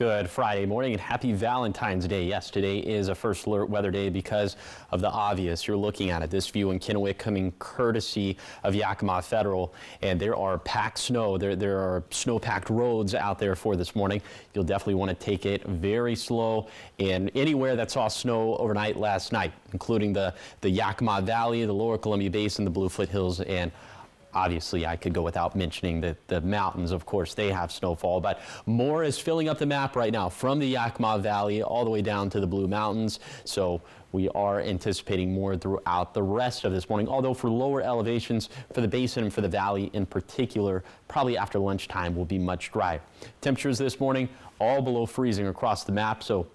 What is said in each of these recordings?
Good Friday morning and happy Valentine's Day. Yes, today is a first alert weather day because of the obvious. You're looking at it. This view in Kennewick coming courtesy of Yakima Federal, and there are packed snow. There are snow-packed roads out there for this morning. You'll definitely want to take it very slow. And anywhere that saw snow overnight last night, including the Yakima Valley, the Lower Columbia Basin, the Bluefoot Hills, and obviously, I could go without mentioning that the mountains, of course, they have snowfall, but more is filling up the map right now from the Yakima Valley all the way down to the Blue Mountains. So we are anticipating more throughout the rest of this morning, although for lower elevations, for the basin and for the valley in particular, probably after lunchtime will be much drier. Temperatures this morning all below freezing across the map, so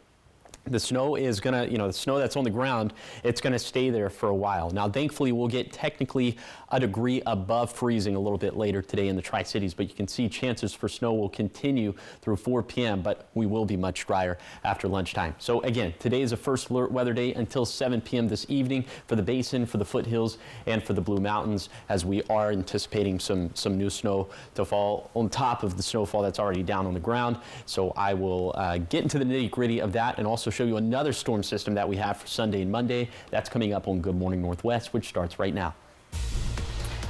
the snow is gonna, the snow that's on the ground, it's gonna stay there for a while. Now, thankfully, we'll get technically a degree above freezing a little bit later today in the Tri-Cities, but you can see chances for snow will continue through 4 p.m., but we will be much drier after lunchtime. So again, today is a first alert weather day until 7 p.m. this evening for the basin, for the foothills, and for the Blue Mountains, as we are anticipating some new snow to fall on top of the snowfall that's already down on the ground. So I will get into the nitty-gritty of that and also show you another storm system that we have for Sunday and Monday. That's coming up on Good Morning Northwest, which starts right now.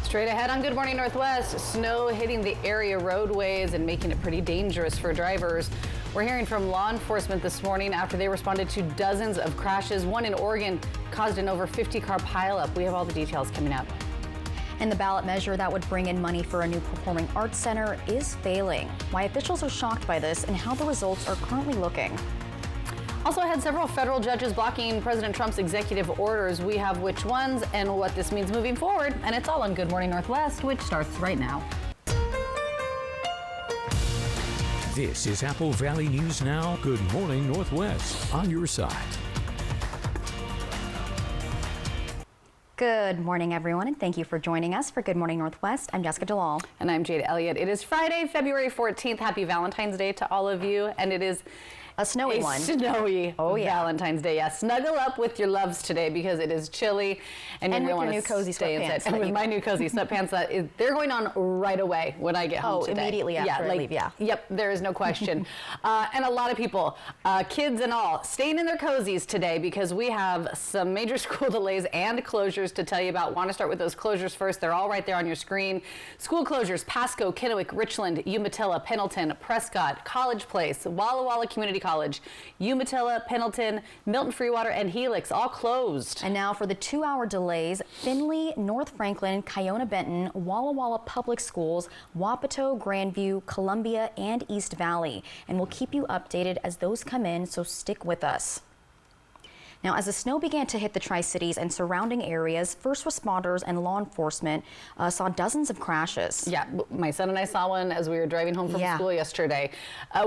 Straight ahead on Good Morning Northwest, snow hitting the area roadways and making it pretty dangerous for drivers. We're hearing from law enforcement this morning after they responded to dozens of crashes. One in Oregon caused an over 50-car pileup. We have all the details coming up. And the ballot measure that would bring in money for a new performing arts center is failing. Why officials are shocked by this and how the results are currently looking. Also, I had several federal judges blocking President Trump's executive orders. We have which ones and what this means moving forward, and it's all on Good Morning Northwest, which starts right now. This is Apple Valley News Now. Good Morning Northwest, on your side. Good morning, everyone, and thank you for joining us for Good Morning Northwest. I'm Jessica Jalal. And I'm Jade Elliott. It is Friday, February 14th. Happy Valentine's Day to all of you, and it is a snowy one. Snowy Valentine's Day. Yeah, snuggle up with your loves today because it is chilly, and you're going to want to cozy stay inside. sweatpants. And with my new cozy sweatpants, they're going on right away when I get home today. Immediately after I leave. Yeah. Yep, there is no question. And a lot of people, kids and all, staying in their cozies today because we have some major school delays and closures to tell you about. Want to start with those closures first? They're all right there on your screen. School closures: Pasco, Kennewick, Richland, Umatilla, Pendleton, Prescott, College Place, Walla Walla Community College, Umatilla, Pendleton, Milton Freewater, and Helix, all closed. And now for the 2-hour delays: Findlay, North Franklin, Kiona Benton, Walla Walla Public Schools, Wapato, Grandview, Columbia, and East Valley. And we'll keep you updated as those come in, so stick with us. Now, as the snow began to hit the Tri-Cities and surrounding areas, first responders and law enforcement saw dozens of crashes. Yeah, my son and I saw one as we were driving home from school yesterday.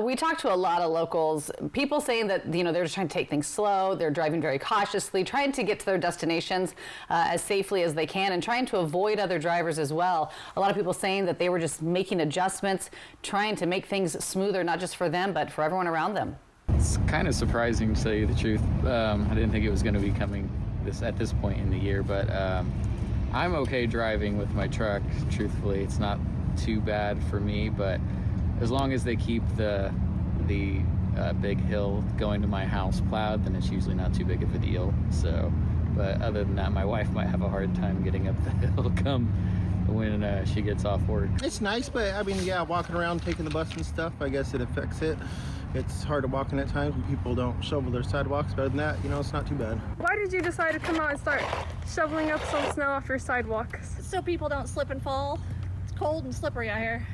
We talked to a lot of locals, people saying that, they're just trying to take things slow, they're driving very cautiously, trying to get to their destinations as safely as they can and trying to avoid other drivers as well. A lot of people saying that they were just making adjustments, trying to make things smoother, not just for them, but for everyone around them. It's kind of surprising, to tell you the truth. I didn't think it was going to be coming at this point in the year, but I'm okay driving with my truck. Truthfully, it's not too bad for me, but as long as they keep the big hill going to my house plowed, then it's usually not too big of a deal. So, but other than that, my wife might have a hard time getting up the hill come when she gets off work. It's nice, but walking around, taking the bus and stuff, I guess it affects it. It's hard to walk in at times when people don't shovel their sidewalks. But other than that, it's not too bad. Why did you decide to come out and start shoveling up some snow off your sidewalks? So people don't slip and fall. It's cold and slippery out here.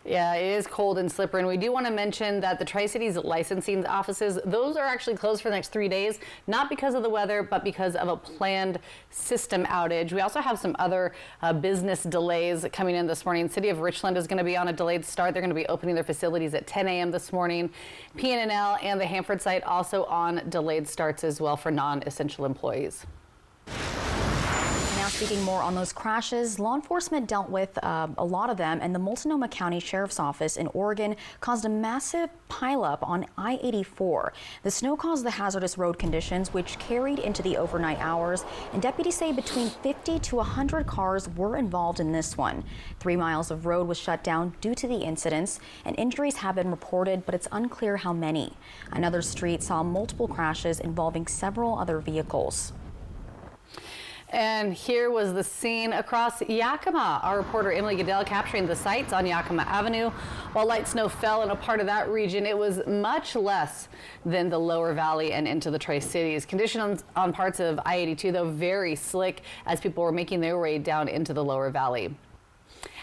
Yeah, it is cold and slippery, and we do want to mention that the Tri-Cities licensing offices, those are actually closed for the next 3 days, not because of the weather, but because of a planned system outage. We also have some other business delays coming in this morning. City of Richland is going to be on a delayed start. They're going to be opening their facilities at 10 a.m. this morning. PNNL and the Hanford site also on delayed starts as well for non-essential employees. Now, Speaking more on those crashes, law enforcement dealt with a lot of them, and the Multnomah County Sheriff's Office in Oregon caused a massive pileup on I-84. The snow caused the hazardous road conditions, which carried into the overnight hours, and deputies say between 50 to 100 cars were involved in this one. 3 miles of road was shut down due to the incidents, and injuries have been reported, but it's unclear how many. Another street saw multiple crashes involving several other vehicles. And here was the scene across Yakima. Our reporter Emily Goodell capturing the sights on Yakima Avenue. While light snow fell in a part of that region, it was much less than the lower valley and into the Tri-Cities. Conditions on parts of I-82, though, very slick as people were making their way down into the lower valley.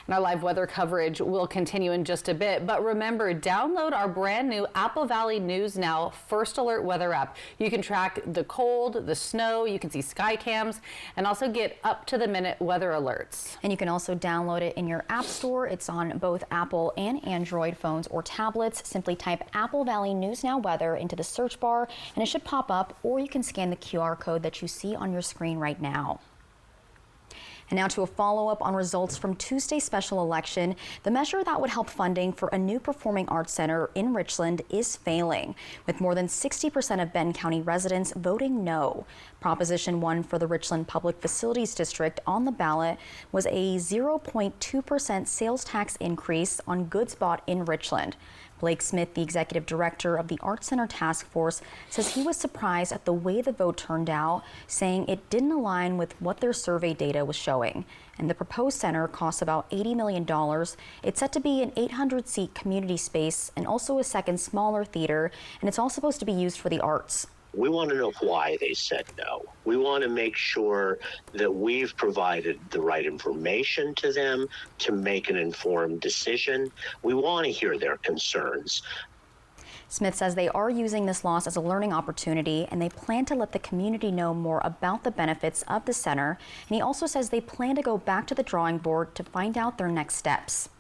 And our live weather coverage will continue in just a bit. But remember, download our brand new Apple Valley News Now First Alert weather app. You can track the cold, the snow, you can see sky cams, and also get up-to-the-minute weather alerts. And you can also download it in your app store. It's on both Apple and Android phones or tablets. Simply type Apple Valley News Now Weather into the search bar, and it should pop up, or you can scan the QR code that you see on your screen right now. And now to a follow-up on results from Tuesday's special election. The measure that would help funding for a new performing arts center in Richland is failing, with more than 60% of Benton County residents voting no. Proposition 1 for the Richland Public Facilities District on the ballot was a 0.2% sales tax increase on goods bought in Richland. Blake Smith, the executive director of the Arts Center Task Force, says he was surprised at the way the vote turned out, saying it didn't align with what their survey data was showing. And the proposed center costs about $80 million. It's set to be an 800-seat community space and also a second smaller theater, and it's all supposed to be used for the arts. We want to know why they said no. We want to make sure that we've provided the right information to them to make an informed decision. We want to hear their concerns. Smith says they are using this loss as a learning opportunity, and they plan to let the community know more about the benefits of the center. And he also says they plan to go back to the drawing board to find out their next steps.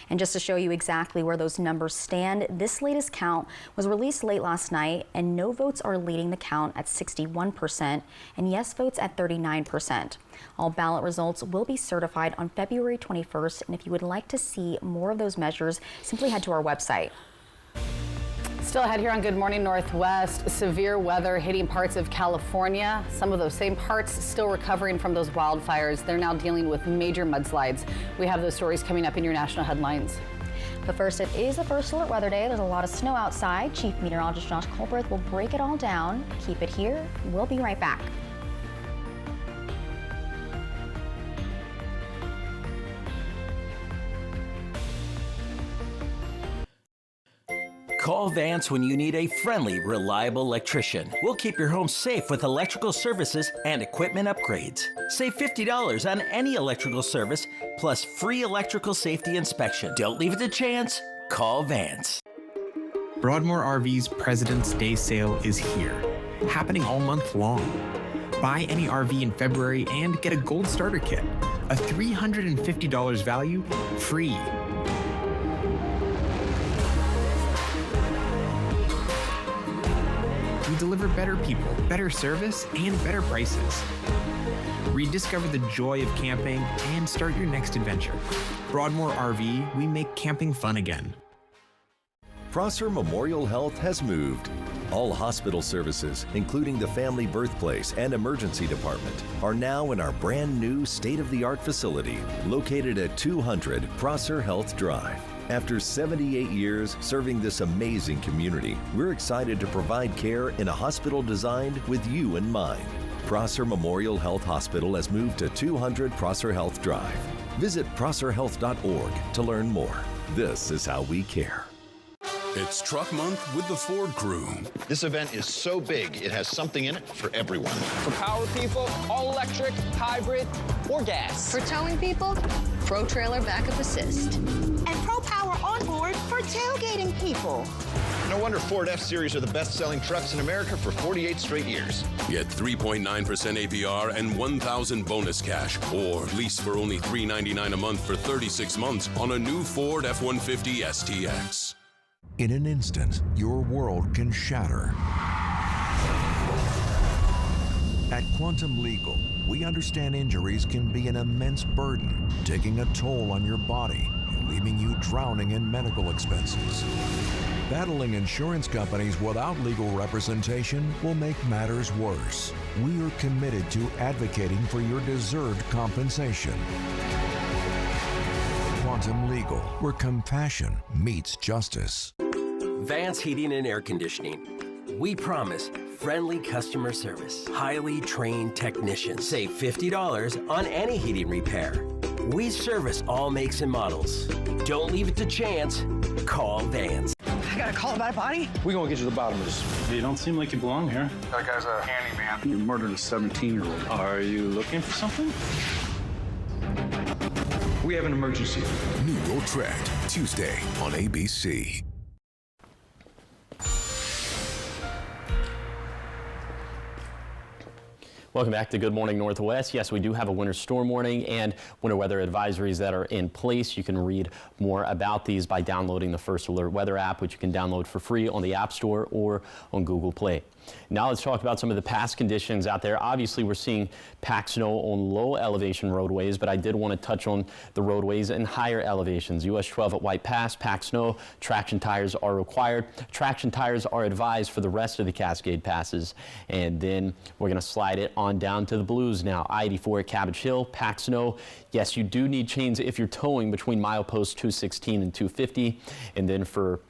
And just to show you exactly where those numbers stand, this latest count was released late last night, and no votes are leading the count at 61% and yes votes at 39%. All ballot results will be certified on February 21st, and if you would like to see more of those measures, simply head to our website. Still ahead here on Good Morning Northwest, severe weather hitting parts of California. Some of those same parts still recovering from those wildfires. They're now dealing with major mudslides. We have those stories coming up in your national headlines. But first, it is a First Alert weather day. There's a lot of snow outside. Chief Meteorologist Josh Colbreth will break it all down. Keep it here. We'll be right back. Call Vance when you need a friendly, reliable electrician. We'll keep your home safe with electrical services and equipment upgrades. Save $50 on any electrical service, plus free electrical safety inspection. Don't leave it to chance. Call Vance. Broadmoor RV's President's Day sale is here, happening all month long. Buy any RV in February and get a gold starter kit. A $350 value, free. We deliver better people, better service, and better prices. Rediscover the joy of camping and start your next adventure. Broadmoor RV, we make camping fun again. Prosser Memorial Health has moved. All hospital services, including the family birthplace and emergency department, are now in our brand new state-of-the-art facility located at 200 Prosser Health Drive. After 78 years serving this amazing community, we're excited to provide care in a hospital designed with you in mind. Prosser Memorial Health Hospital has moved to 200 Prosser Health Drive. Visit prosserhealth.org to learn more. This is how we care. It's Truck Month with the Ford Crew. This event is so big, it has something in it for everyone. For power people, all electric, hybrid, or gas. For towing people, Pro Trailer Backup Assist. And Pro Power Onboard for tailgating people. No wonder Ford F-Series are the best-selling trucks in America for 48 straight years. Get 3.9% APR and $1,000 bonus cash, or lease for only $399 a month for 36 months on a new Ford F-150 STX. In an instant, your world can shatter. At Quantum Legal, we understand injuries can be an immense burden, taking a toll on your body and leaving you drowning in medical expenses. Battling insurance companies without legal representation will make matters worse. We are committed to advocating for your deserved compensation. Quantum Legal, where compassion meets justice. Vance Heating and Air Conditioning. We promise friendly customer service, highly trained technicians. Save $50 on any heating repair. We service all makes and models. Don't leave it to chance. Call Vance. I got a call about a body. We're gonna get to the bottom of this. You don't seem like you belong here. That guy's a handyman. You murdered a 17-year-old. Are you looking for something? We have an emergency. New Utrecht, Tuesday on ABC. Welcome back to Good Morning Northwest. Yes, we do have a winter storm warning and winter weather advisories that are in place. You can read more about these by downloading the First Alert Weather app, which you can download for free on the App Store or on Google Play. Now let's talk about some of the past conditions out there. Obviously, we're seeing packed snow on low elevation roadways, but I did want to touch on the roadways in higher elevations. US 12 at White Pass, packed snow, traction tires are required. Traction tires are advised for the rest of the Cascade passes. And then we're going to slide it on down to the blues now. I-84 at Cabbage Hill, packed snow. Yes, you do need chains if you're towing between milepost 216 and 250. And then for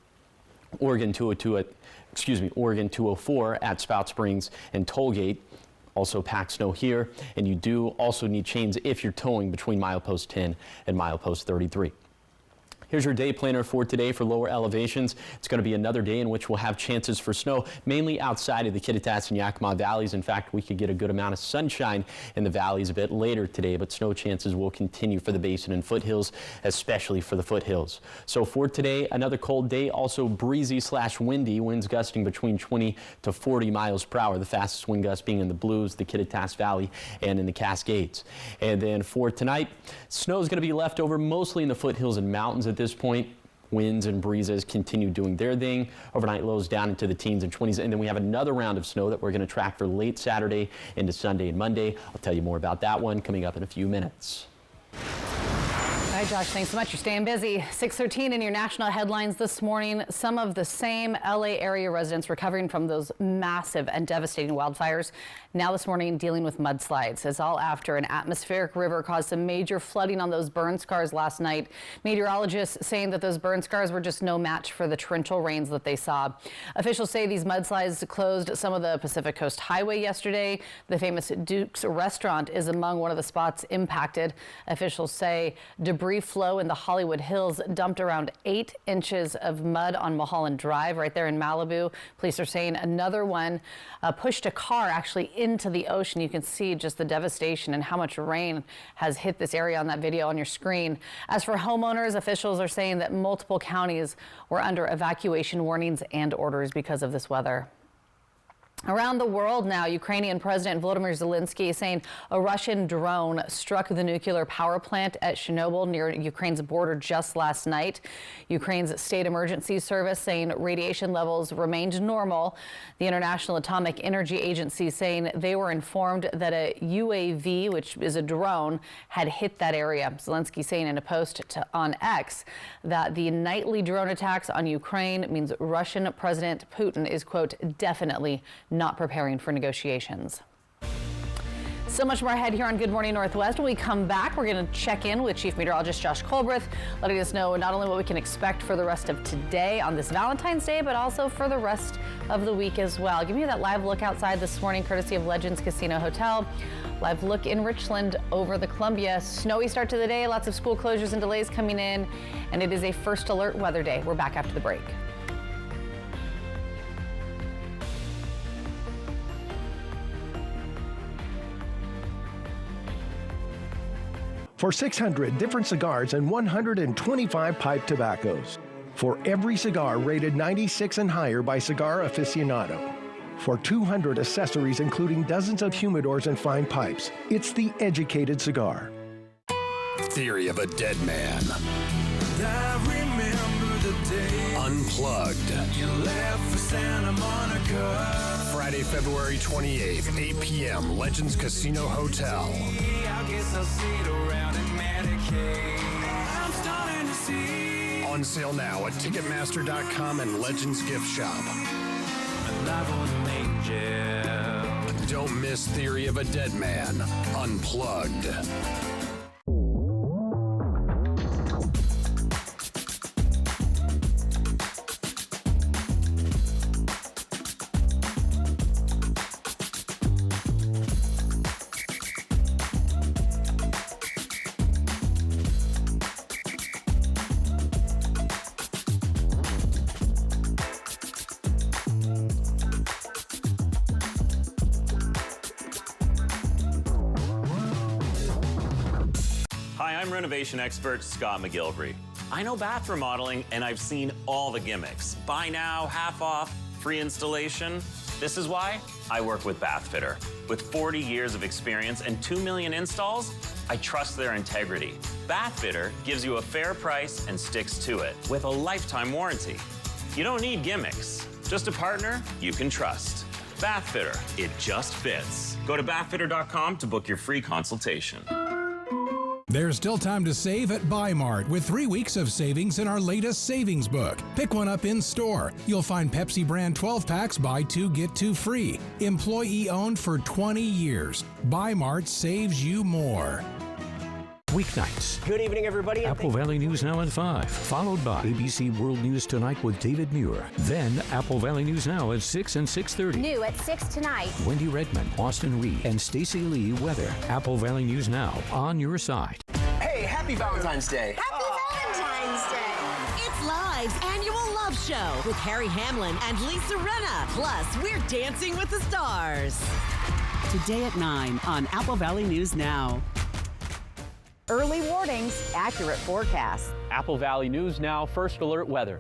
Oregon 204 at Spout Springs and Tollgate, also packed snow here. And you do also need chains if you're towing between milepost 10 and milepost 33. Here's your day planner for today for lower elevations. It's going to be another day in which we'll have chances for snow, mainly outside of the Kittitas and Yakima valleys. In fact, we could get a good amount of sunshine in the valleys a bit later today, but snow chances will continue for the basin and foothills, especially for the foothills. So for today, another cold day, also breezy/windy, winds gusting between 20 to 40 miles per hour. The fastest wind gusts being in the Blues, the Kittitas Valley, and in the Cascades. And then for tonight, snow is going to be left over mostly in the foothills and mountains at this point. Winds and breezes continue doing their thing. Overnight lows down into the teens and 20s. And then we have another round of snow that we're going to track for late Saturday into Sunday and Monday. I'll tell you more about that one coming up in a few minutes. All right, Josh, thanks so much. You're staying busy. 6:13 in your national headlines this morning. Some of the same LA area residents recovering from those massive and devastating wildfires now this morning dealing with mudslides. It's all after an atmospheric river caused some major flooding on those burn scars last night. Meteorologists saying that those burn scars were just no match for the torrential rains that they saw. Officials say these mudslides closed some of the Pacific Coast Highway yesterday. The famous Duke's restaurant is among one of the spots impacted. Officials say debris flow in the Hollywood Hills dumped around 8 inches of mud on Mulholland Drive right there in Malibu. Police are saying another one pushed a car actually into the ocean. You can see just the devastation and how much rain has hit this area on that video on your screen. As for homeowners, officials are saying that multiple counties were under evacuation warnings and orders because of this weather. Around the world now, Ukrainian President Volodymyr Zelensky is saying a Russian drone struck the nuclear power plant at Chernobyl near Ukraine's border just last night. Ukraine's state emergency service saying radiation levels remained normal. The International Atomic Energy Agency saying they were informed that a UAV, which is a drone, had hit that area. Zelensky saying in a post on X that the nightly drone attacks on Ukraine means Russian President Putin is, quote, definitely not preparing for negotiations. So much more ahead here on Good Morning Northwest. When we come back, we're going to check in with Chief Meteorologist Josh Colbreth, letting us know not only what we can expect for the rest of today on this Valentine's Day, but also for the rest of the week as well. Give me that live look outside this morning, courtesy of Legends Casino Hotel. Live look in Richland over the Columbia. Snowy start to the day, lots of school closures and delays coming in, and it is a first alert weather day. We're back after the break. For 600 different cigars and 125 pipe tobaccos. For every cigar rated 96 and higher by Cigar Aficionado. For 200 accessories including dozens of humidors and fine pipes. It's the educated cigar. Theory of a Dead Man. I remember the day Unplugged. You left for Santa Monica. Friday, February 28th, 8 p.m., Legends Casino Hotel. On sale now at Ticketmaster.com and Legends Gift Shop. Don't miss Theory of a Dead Man Unplugged. Hi, I'm renovation expert Scott McGilvery. I know bath remodeling and I've seen all the gimmicks. Buy now, half off, free installation. This is why I work with Bathfitter. With 40 years of experience and 2 million installs, I trust their integrity. Bathfitter gives you a fair price and sticks to it with a lifetime warranty. You don't need gimmicks, just a partner you can trust. Bathfitter, it just fits. Go to bathfitter.com to book your free consultation. There's still time to save at Buy Mart with 3 weeks of savings in our latest savings book. Pick one up in store. You'll find Pepsi brand 12 packs, buy 2, get 2 free. Employee owned for 20 years. Buy Mart saves you more. Weeknights. Good evening, everybody. Apple Valley News Now at 5, followed by ABC World News Tonight with David Muir. Then Apple Valley News Now at 6 and 6:30. New at 6 tonight. Wendy Redman, Austin Reed, and Stacey Lee Weather. Apple Valley News Now, on your side. Hey, happy Valentine's Day. Happy Valentine's Day. It's Live's annual love show with Harry Hamlin and Lisa Rinna. Plus, we're dancing with the stars. Today at 9 on Apple Valley News Now. Early warnings, accurate forecasts. Apple Valley News Now, first alert weather.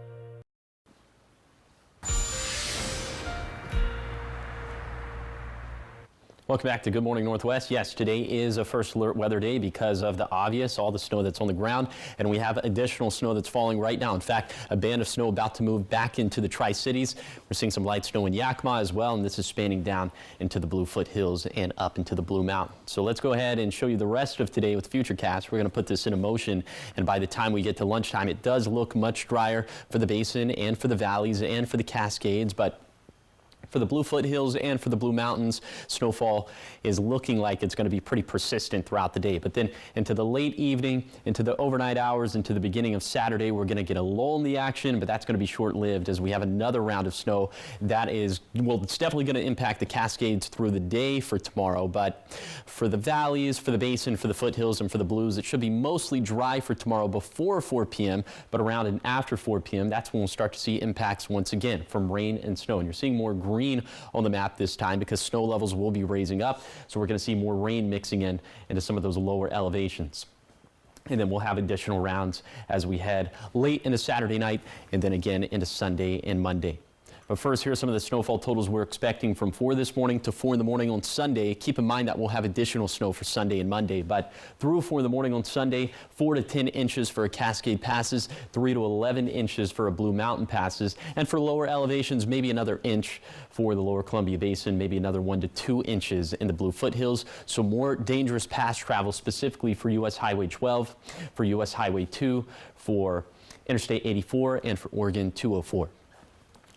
Welcome back to Good Morning Northwest. Yes, today is a first alert weather day because of the obvious, all the snow that's on the ground, and we have additional snow that's falling right now. In fact, a band of snow about to move back into the Tri-Cities. We're seeing some light snow in Yakima as well, and this is spanning down into the Blue Foothills and up into the Blue Mountains. So let's go ahead and show you the rest of today with Futurecast. We're going to put this into motion, and by the time we get to lunchtime, it does look much drier for the basin and for the valleys and for the Cascades, but for the Blue Foothills and for the Blue Mountains, snowfall is looking like it's going to be pretty persistent throughout the day. But then into the late evening, into the overnight hours, into the beginning of Saturday, we're going to get a lull in the action, but that's going to be short-lived as we have another round of snow that is, well, it's definitely going to impact the Cascades through the day for tomorrow. But for the valleys, for the basin, for the foothills, and for the Blues, it should be mostly dry for tomorrow before 4 p.m., but around and after 4 p.m., that's when we'll start to see impacts once again from rain and snow. And you're seeing more green on the map this time because snow levels will be raising up. So we're going to see more rain mixing in into some of those lower elevations. And then we'll have additional rounds as we head late into Saturday night and then again into Sunday and Monday. But first, here are some of the snowfall totals we're expecting from 4 this morning to 4 in the morning on Sunday. Keep in mind that we'll have additional snow for Sunday and Monday, but through 4 in the morning on Sunday, 4 to 10 inches for a Cascade passes, 3 to 11 inches for a Blue Mountain passes, and for lower elevations, maybe another inch for the lower Columbia Basin, maybe another 1 to 2 inches in the Blue Foothills. So more dangerous pass travel specifically for U.S. Highway 12, for U.S. Highway 2, for Interstate 84, and for Oregon 204.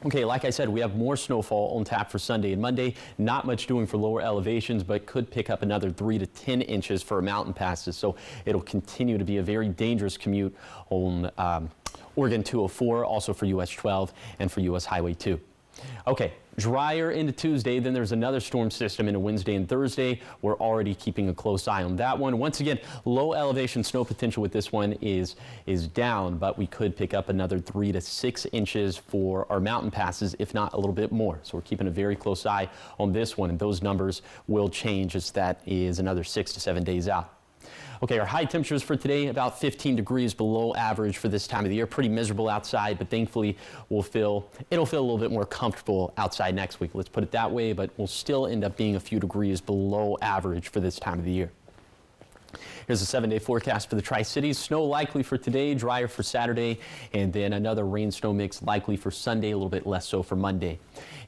Okay, like I said, we have more snowfall on tap for Sunday and Monday. Not much doing for lower elevations, but could pick up another 3 to 10 inches for mountain passes. So it'll continue to be a very dangerous commute on Oregon 204, also for US 12 and for US Highway 2. Okay, drier into Tuesday, then there's another storm system into Wednesday and Thursday. We're already keeping a close eye on that one. Once again, low elevation snow potential with this one is down, but we could pick up another 3 to 6 inches for our mountain passes, if not a little bit more. So we're keeping a very close eye on this one, and those numbers will change as that is another 6 to 7 days out. Okay, our high temperatures for today, about 15 degrees below average for this time of the year. Pretty miserable outside, but thankfully it'll feel a little bit more comfortable outside next week. Let's put it that way, but we'll still end up being a few degrees below average for this time of the year. Here's a 7-day forecast for the Tri-Cities. Snow likely for today, drier for Saturday, and then another rain-snow mix likely for Sunday, a little bit less so for Monday.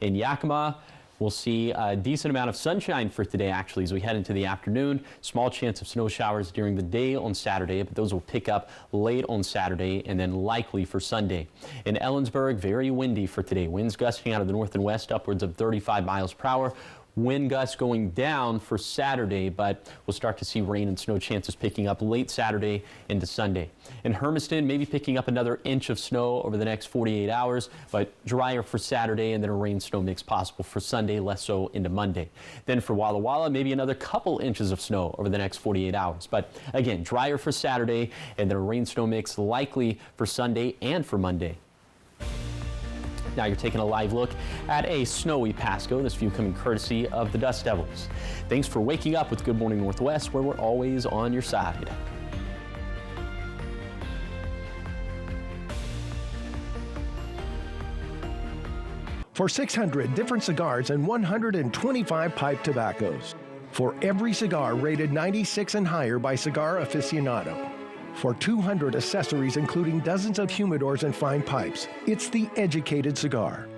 In Yakima, We'll see a decent amount of sunshine for today, actually, as we head into the afternoon. Small chance of snow showers during the day on Saturday, but those will pick up late on Saturday and then likely for Sunday. In Ellensburg, very windy for today. Winds gusting out of the north and west upwards of 35 miles per hour. Wind gusts going down for Saturday, but we'll start to see rain and snow chances picking up late Saturday into Sunday. In Hermiston, maybe picking up another inch of snow over the next 48 hours, but drier for Saturday, and then a rain-snow mix possible for Sunday, less so into Monday. Then for Walla Walla, maybe another couple inches of snow over the next 48 hours. But again, drier for Saturday, and then a rain-snow mix likely for Sunday and for Monday. Now you're taking a live look at a snowy Pasco. This view coming courtesy of the Dust Devils. Thanks for waking up with Good Morning Northwest, where we're always on your side. For 600 different cigars and 125 pipe tobaccos. For every cigar rated 96 and higher by Cigar Aficionado. For 200 accessories, including dozens of humidors and fine pipes. It's the educated cigar.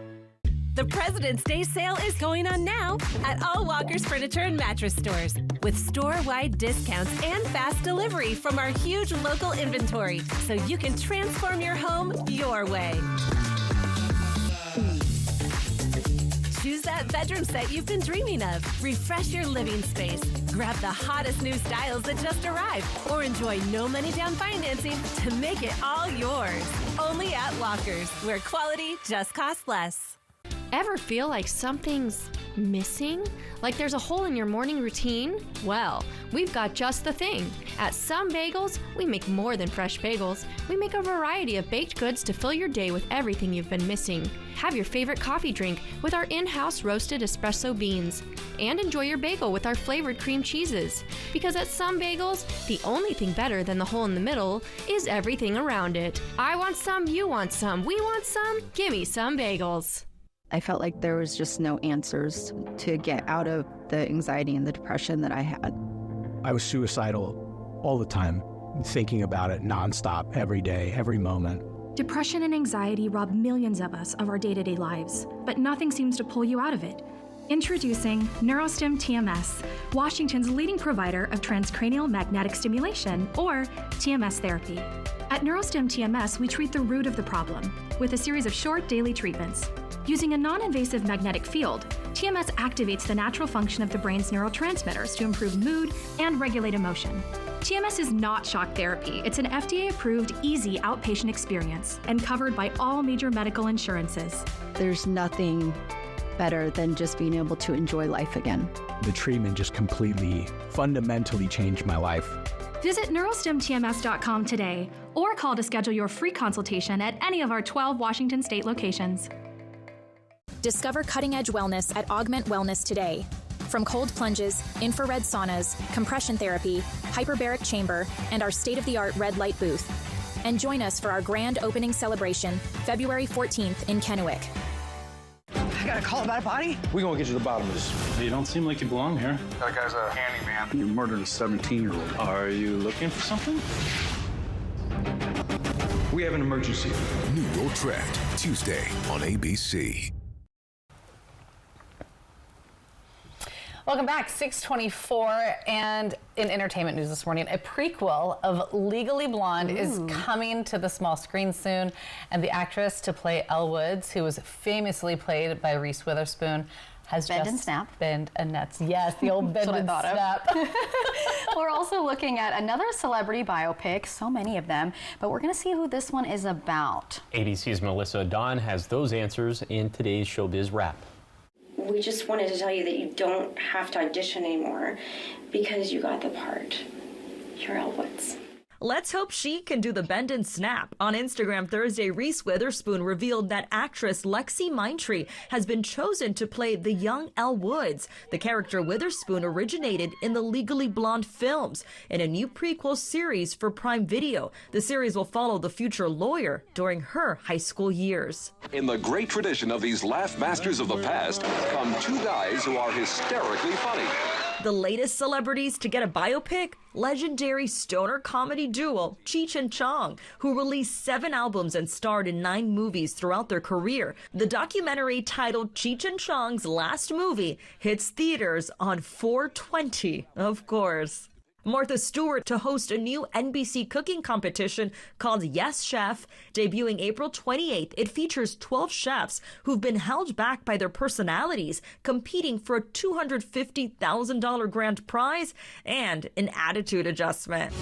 The President's Day sale is going on now at all Walker's Furniture and Mattress stores with store-wide discounts and fast delivery from our huge local inventory, so you can transform your home your way. Choose that bedroom set you've been dreaming of. Refresh your living space. Grab the hottest new styles that just arrived, or enjoy no money down financing to make it all yours. Only at Walker's, where quality just costs less. Ever feel like something's missing? Like there's a hole in your morning routine? Well, we've got just the thing. At Some Bagels, we make more than fresh bagels. We make a variety of baked goods to fill your day with everything you've been missing. Have your favorite coffee drink with our in-house roasted espresso beans. And enjoy your bagel with our flavored cream cheeses. Because at Some Bagels, the only thing better than the hole in the middle is everything around it. I want some, you want some, we want some, gimme Some Bagels. I felt like there was just no answers to get out of the anxiety and the depression that I had. I was suicidal all the time, thinking about it nonstop, every day, every moment. Depression and anxiety rob millions of us of our day-to-day lives, but nothing seems to pull you out of it. Introducing NeuroStim TMS, Washington's leading provider of transcranial magnetic stimulation, or TMS therapy. At NeuroStim TMS, we treat the root of the problem with a series of short daily treatments. Using a non-invasive magnetic field, TMS activates the natural function of the brain's neurotransmitters to improve mood and regulate emotion. TMS is not shock therapy. It's an FDA-approved, easy outpatient experience and covered by all major medical insurances. There's nothing better than just being able to enjoy life again. The treatment just completely, fundamentally changed my life. Visit neurostimtms.com today or call to schedule your free consultation at any of our 12 Washington state locations. Discover cutting-edge wellness at Augment Wellness today. From cold plunges, infrared saunas, compression therapy, hyperbaric chamber, and our state-of-the-art red light booth. And join us for our grand opening celebration, February 14th in Kennewick. I got a call about a body? We're gonna get to the bottom of this. You don't seem like you belong here. That guy's a handyman. You murdered a 17-year-old. Are you looking for something? We have an emergency. New York Trend, Tuesday on ABC. Welcome back, 6:24, and in entertainment news this morning, a prequel of Legally Blonde is coming to the small screen soon, and the actress to play Elle Woods, who was famously played by Reese Witherspoon, has Bend just and snap. bend and nuts. Yes, the old bend and snap. We're also looking at another celebrity biopic, so many of them, but we're going to see who this one is about. ABC's Melissa Dawn has those answers in today's Showbiz Wrap. We just wanted to tell you that you don't have to audition anymore because you got the part. You're Elle Woods. Let's hope she can do the bend and snap. On Instagram Thursday, Reese Witherspoon revealed that actress Lexi Mindtree has been chosen to play the young Elle Woods. The character Witherspoon originated in the Legally Blonde films in a new prequel series for Prime Video. The series will follow the future lawyer during her high school years. In the great tradition of these laugh masters of the past come two guys who are hysterically funny. The latest celebrities to get a biopic? Legendary stoner comedy duo Cheech and Chong, who released 7 albums and starred in 9 movies throughout their career. The documentary titled Cheech and Chong's Last Movie hits theaters on 4/20, of course. Martha Stewart to host a new NBC cooking competition called Yes Chef. Debuting April 28th, it features 12 chefs who've been held back by their personalities, competing for a $250,000 grand prize and an attitude adjustment.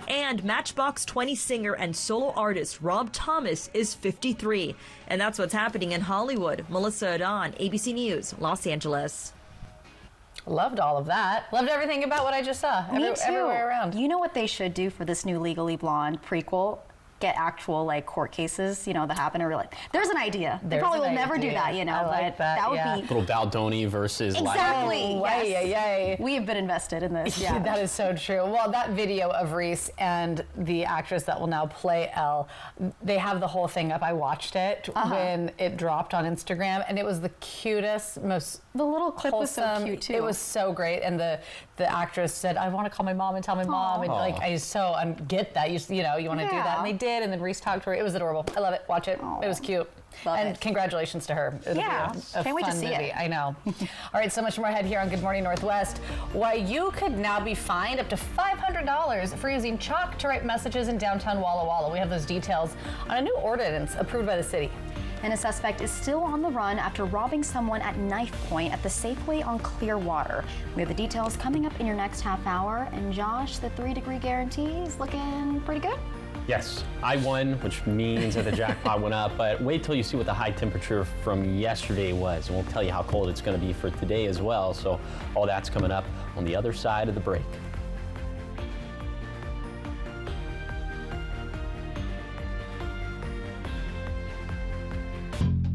And Matchbox 20 singer and solo artist Rob Thomas is 53. And that's what's happening in Hollywood. Melissa Adon, ABC News, Los Angeles. Loved all of that. Loved everything about what I just saw. Me too. Everywhere around. You know what they should do for this new Legally Blonde prequel? Get actual court cases, that happen in real life. There's an idea. They probably will never do that, I like that would be Little Baldoni versus exactly. Yes. We have been invested in this. Yeah, that is so true. Well, that video of Reese and the actress that will now play Elle, they have the whole thing up. I watched it when it dropped on Instagram, and it was the cutest, most the little clip wholesome. was so cute too. It was so great, and the actress said, "I want to call my mom and tell my mom," and I get that you want to do that, and they did. And then Reese talked to her. It was adorable. I love it. Watch it. It was cute. And congratulations to her. It'll be a can't wait to fun see movie. it. I know. All right, so much more ahead here on Good Morning Northwest. Why you could now be fined up to $500 for using chalk to write messages in downtown Walla Walla. We have those details on a new ordinance approved by the city. And a suspect is still on the run after robbing someone at knife point at the Safeway on Clearwater. We have the details coming up in your next half hour. And Josh, the 3-degree guarantee is looking pretty good. Yes, I won, which means that the jackpot went up, but wait till you see what the high temperature from yesterday was, and we'll tell you how cold it's going to be for today as well. So all that's coming up on the other side of the break.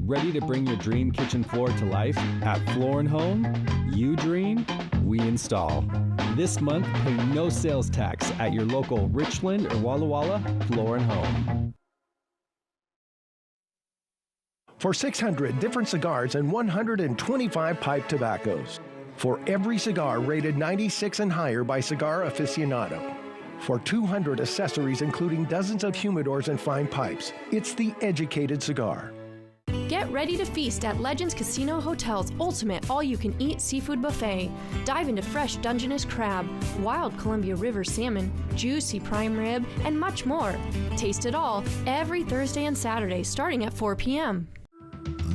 Ready to bring your dream kitchen floor to life? At Floor & Home, you dream, we install. This month, pay no sales tax at your local Richland or Walla Walla Floor & Home. For 600 different cigars and 125 pipe tobaccos. For every cigar rated 96 and higher by Cigar Aficionado. For 200 accessories including dozens of humidors and fine pipes. It's the educated cigar. Get ready to feast at Legends Casino Hotel's ultimate all-you-can-eat seafood buffet. Dive into fresh Dungeness crab, wild Columbia River salmon, juicy prime rib, and much more. Taste it all every Thursday and Saturday starting at 4 p.m.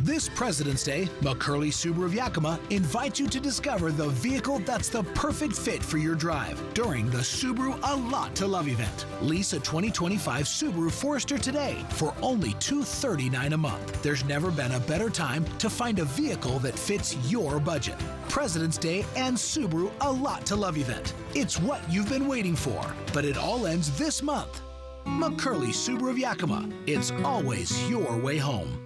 This President's Day, McCurley Subaru of Yakima invites you to discover the vehicle that's the perfect fit for your drive during the Subaru A Lot to Love event. Lease a 2025 Subaru Forester today for only $239 a month. There's never been a better time to find a vehicle that fits your budget. President's Day and Subaru A Lot to Love event. It's what you've been waiting for, but it all ends this month. McCurley Subaru of Yakima. It's always your way home.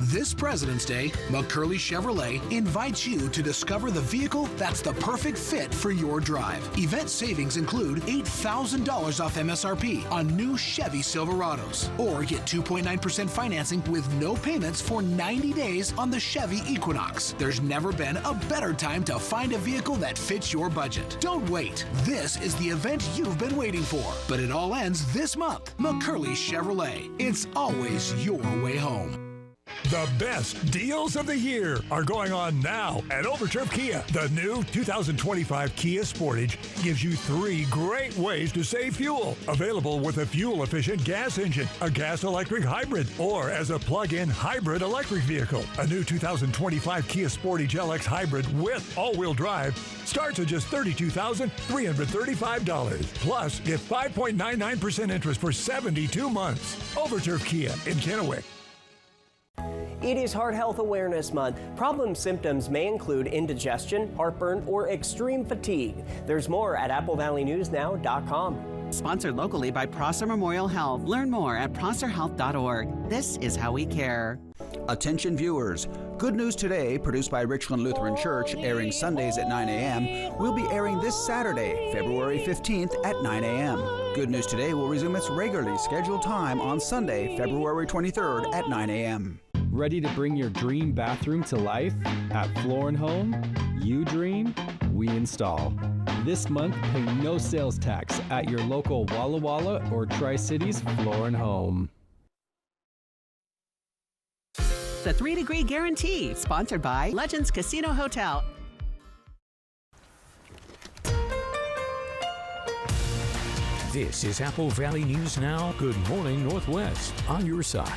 This President's Day, McCurley Chevrolet invites you to discover the vehicle that's the perfect fit for your drive. Event savings include $8,000 off MSRP on new Chevy Silverados. Or get 2.9% financing with no payments for 90 days on the Chevy Equinox. There's never been a better time to find a vehicle that fits your budget. Don't wait. This is the event you've been waiting for. But it all ends this month. McCurley Chevrolet. It's always your way home. The best deals of the year are going on now at Overturf Kia. The new 2025 Kia Sportage gives you 3 great ways to save fuel. Available with a fuel-efficient gas engine, a gas-electric hybrid, or as a plug-in hybrid electric vehicle. A new 2025 Kia Sportage LX Hybrid with all-wheel drive starts at just $32,335. Plus, get 5.99% interest for 72 months. Overturf Kia in Kennewick. It is Heart Health Awareness Month. Problem symptoms may include indigestion, heartburn, or extreme fatigue. There's more at AppleValleyNewsNow.com. Sponsored locally by Prosser Memorial Health. Learn more at prosserhealth.org. This is how we care. Attention viewers. Good News Today, produced by Richland Lutheran Church, airing Sundays at 9 a.m., will be airing this Saturday, February 15th at 9 a.m. Good News Today will resume its regularly scheduled time on Sunday, February 23rd at 9 a.m. Ready to bring your dream bathroom to life? At Floor & Home, you dream, we install. This month, pay no sales tax at your local Walla Walla or Tri-Cities Floor & Home. The 3 Degree Guarantee, sponsored by Legends Casino Hotel. This is Apple Valley News Now. Good morning, Northwest, on your side.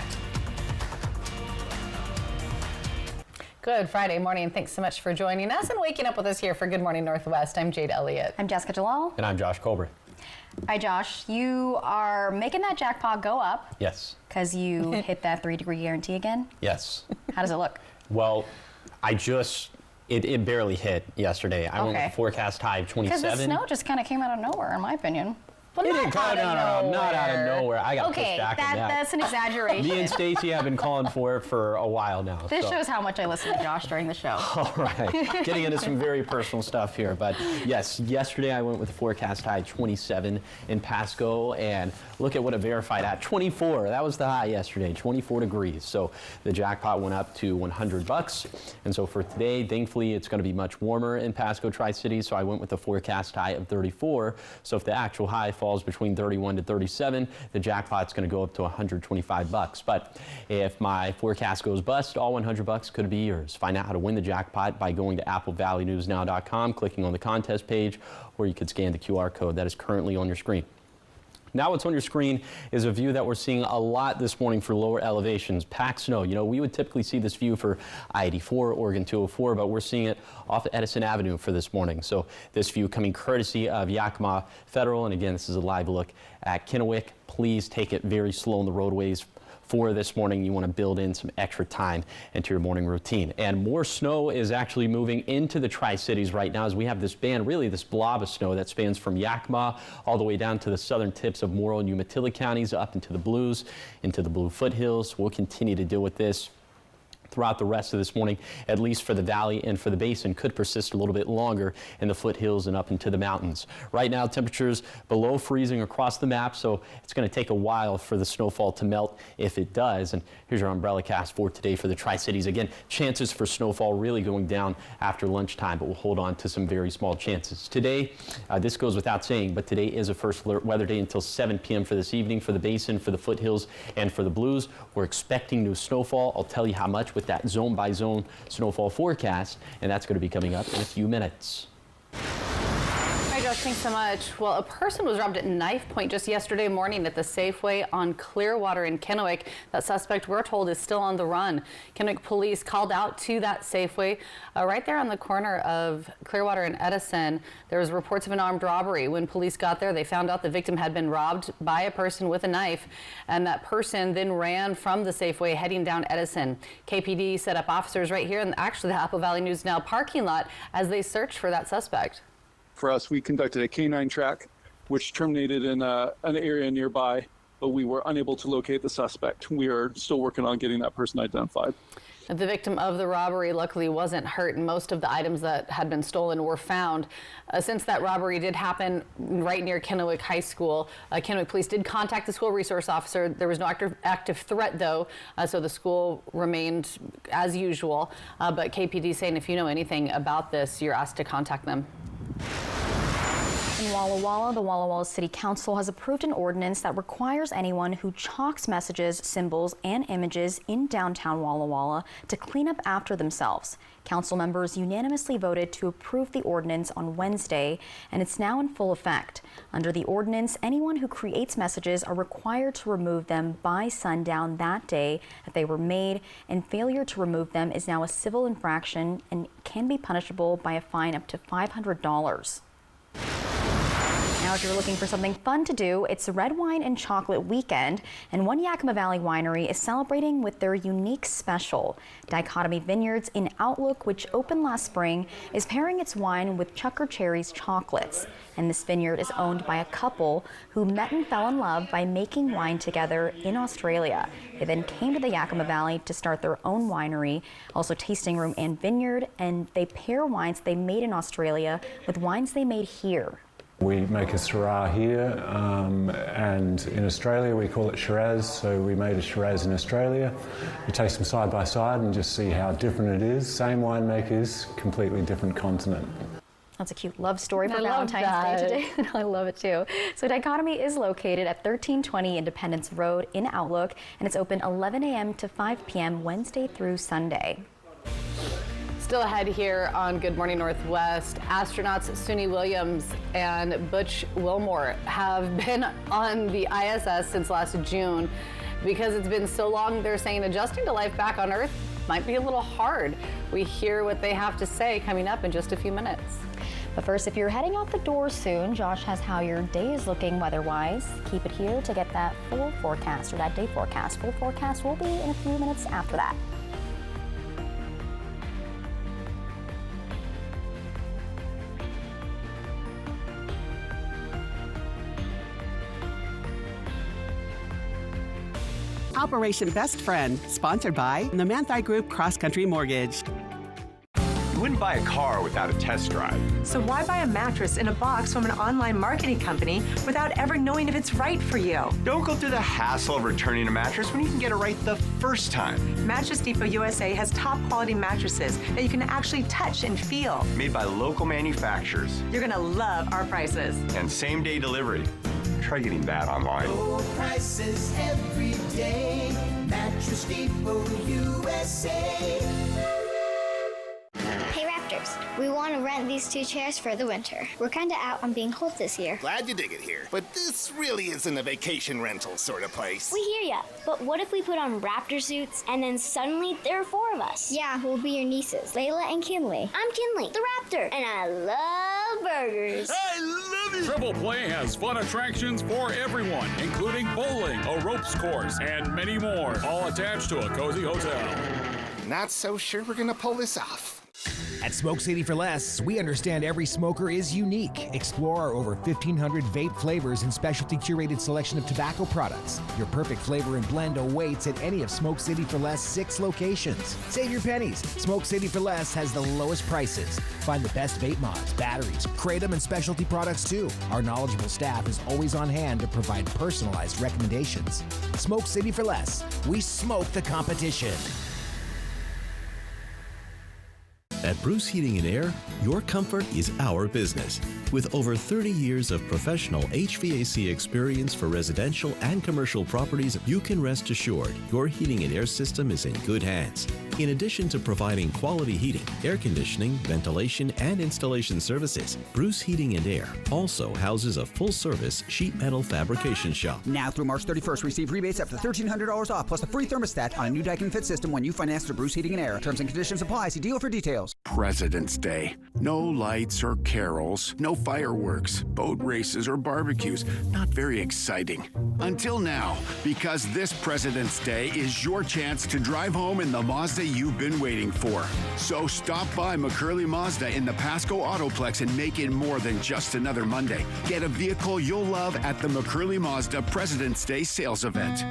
Good Friday morning. Thanks so much for joining us and waking up with us here for Good Morning Northwest. I'm Jade Elliott. I'm Jessica Jalal. And I'm Josh Colbert. Hi, Josh. You are making that jackpot go up. Yes. Because you hit that 3 degree guarantee again? Yes. How does it look? Well, it barely hit yesterday. I went with a forecast high of 27. Because the snow just kind of came out of nowhere, in my opinion. Well, not out of nowhere. I got pushed back on that. That's an exaggeration. Me and Stacy have been calling for it for a while now. This shows how much I listen to Josh during the show. All right. Getting into some very personal stuff here. But yes, yesterday I went with the forecast high 27 in Pasco. And look at what it verified at 24. That was the high yesterday, 24 degrees. So the jackpot went up to $100. And so for today, thankfully, it's going to be much warmer in Pasco, Tri-Cities. So I went with the forecast high of 34. So if the actual high falls between 31 to 37, the jackpot's going to go up to $125. But if my forecast goes bust, all $100 could be yours. Find out how to win the jackpot by going to applevalleyNewsNow.com, clicking on the contest page, or you could scan the QR code that is currently on your screen. Now what's on your screen is a view that we're seeing a lot this morning for lower elevations, packed snow. You know, we would typically see this view for I-84, Oregon 204, but we're seeing it off Edison Avenue for this morning. So this view coming courtesy of Yakima Federal, and again, this is a live look at Kennewick. Please take it very slow on the roadways. For this morning, you want to build in some extra time into your morning routine. And more snow is actually moving into the Tri-Cities right now as we have this band, really this blob of snow that spans from Yakima all the way down to the southern tips of Morrow and Umatilla counties up into the Blues, into the Blue Foothills. We'll continue to deal with this throughout the rest of this morning, at least for the valley and for the basin, could persist a little bit longer in the foothills and up into the mountains. Right now, temperatures below freezing across the map, so it's going to take a while for the snowfall to melt if it does. And here's your umbrella cast for today for the Tri-Cities. Again, chances for snowfall really going down after lunchtime, but we'll hold on to some very small chances. Today, this goes without saying, but today is a first alert weather day until 7 p.m. for this evening for the basin, for the foothills, and for the Blues. We're expecting new snowfall. I'll tell you how much with that zone-by-zone snowfall forecast, and that's going to be coming up in a few minutes. Hi, Josh. Thanks so much. Well, a person was robbed at knife point just yesterday morning at the Safeway on Clearwater in Kennewick. That suspect, we're told, is still on the run. Kennewick police called out to that Safeway right there on the corner of Clearwater and Edison. There was reports of an armed robbery. When police got there, they found out the victim had been robbed by a person with a knife, and that person then ran from the Safeway heading down Edison. KPD set up officers right here in actually the Apple Valley News Now parking lot as they searched for that suspect. For us, we conducted a canine track, which terminated in an area nearby, but we were unable to locate the suspect. We are still working on getting that person identified. The victim of the robbery luckily wasn't hurt, and most of the items that had been stolen were found. Since that robbery did happen right near Kennewick High School, Kennewick police did contact the school resource officer. There was no active threat, though, so the school remained as usual. But KPD saying if you know anything about this, you're asked to contact them. In Walla Walla, the Walla Walla City Council has approved an ordinance that requires anyone who chalks messages, symbols, and images in downtown Walla Walla to clean up after themselves. Council members unanimously voted to approve the ordinance on Wednesday, and it's now in full effect. Under the ordinance, anyone who creates messages are required to remove them by sundown that day that they were made, and failure to remove them is now a civil infraction and can be punishable by a fine up to $500. Now, if you're looking for something fun to do, it's Red Wine and Chocolate Weekend, and one Yakima Valley winery is celebrating with their unique special. Dichotomy Vineyards in Outlook, which opened last spring, is pairing its wine with Chucker Cherry's chocolates. And this vineyard is owned by a couple who met and fell in love by making wine together in Australia. They then came to the Yakima Valley to start their own winery, also tasting room and vineyard, and they pair wines they made in Australia with wines they made here. We make a Syrah here, and in Australia we call it Shiraz, so we made a Shiraz in Australia. You taste them side by side and just see how different it is. Same winemakers, completely different continent. That's a cute love story for I love Valentine's Day that. today. I love it too. So Dichotomy is located at 1320 Independence Road in Outlook, and it's open 11 a.m. to 5 p.m. Wednesday through Sunday. Still ahead here on Good Morning Northwest, astronauts Suni Williams and Butch Wilmore have been on the ISS since last June. Because it's been so long, they're saying adjusting to life back on Earth might be a little hard. We hear what they have to say coming up in just a few minutes. But first, if you're heading out the door soon, Josh has how your day is looking weather-wise. Keep it here to get that full forecast, or that day forecast. Full forecast will be in a few minutes after that. Operation Best Friend, sponsored by the Manthai Group Cross Country Mortgage. You wouldn't buy a car without a test drive. So why buy a mattress in a box from an online marketing company without ever knowing if it's right for you? Don't go through the hassle of returning a mattress when you can get it right the first time. Mattress Depot USA has top quality mattresses that you can actually touch and feel. Made by local manufacturers. You're gonna love our prices. And same-day delivery. Try getting that online. Low prices every day. Mattress Depot USA. Hey Raptors, we want to rent these 2 chairs for the winter. We're kind of out on being cold this year. Glad you dig it here, but this really isn't a vacation rental sort of place. We hear ya, but what if we put on Raptor suits and then suddenly there are 4 of us? Yeah, we'll be your nieces, Layla and Kinley. I'm Kinley, the Raptor, and I love burgers. I love it! Triple Play has fun attractions for everyone, including bowling, a ropes course, and many more, all attached to a cozy hotel. Not so sure we're gonna pull this off. At Smoke City for Less, we understand every smoker is unique. Explore our over 1,500 vape flavors and specialty curated selection of tobacco products. Your perfect flavor and blend awaits at any of Smoke City for Less 6 locations. Save your pennies. Smoke City for Less has the lowest prices. Find the best vape mods, batteries, kratom, and specialty products too. Our knowledgeable staff is always on hand to provide personalized recommendations. Smoke City for Less. We smoke the competition. At Bruce Heating and Air, your comfort is our business. With over 30 years of professional HVAC experience for residential and commercial properties, you can rest assured your heating and air system is in good hands. In addition to providing quality heating, air conditioning, ventilation, and installation services, Bruce Heating and Air also houses a full-service sheet metal fabrication shop. Now through March 31st, receive rebates up to $1,300 off, plus a free thermostat on a new Daikin Fit system when you finance through Bruce Heating and Air. Terms and conditions apply. See dealer for details. President's Day. No lights or carols, no fireworks, boat races, or barbecues. Not very exciting. Until now, because this President's Day is your chance to drive home in the Mazda you've been waiting for. So stop by McCurley Mazda in the Pasco Autoplex and make it more than just another Monday. Get a vehicle you'll love at the McCurley Mazda President's Day sales event.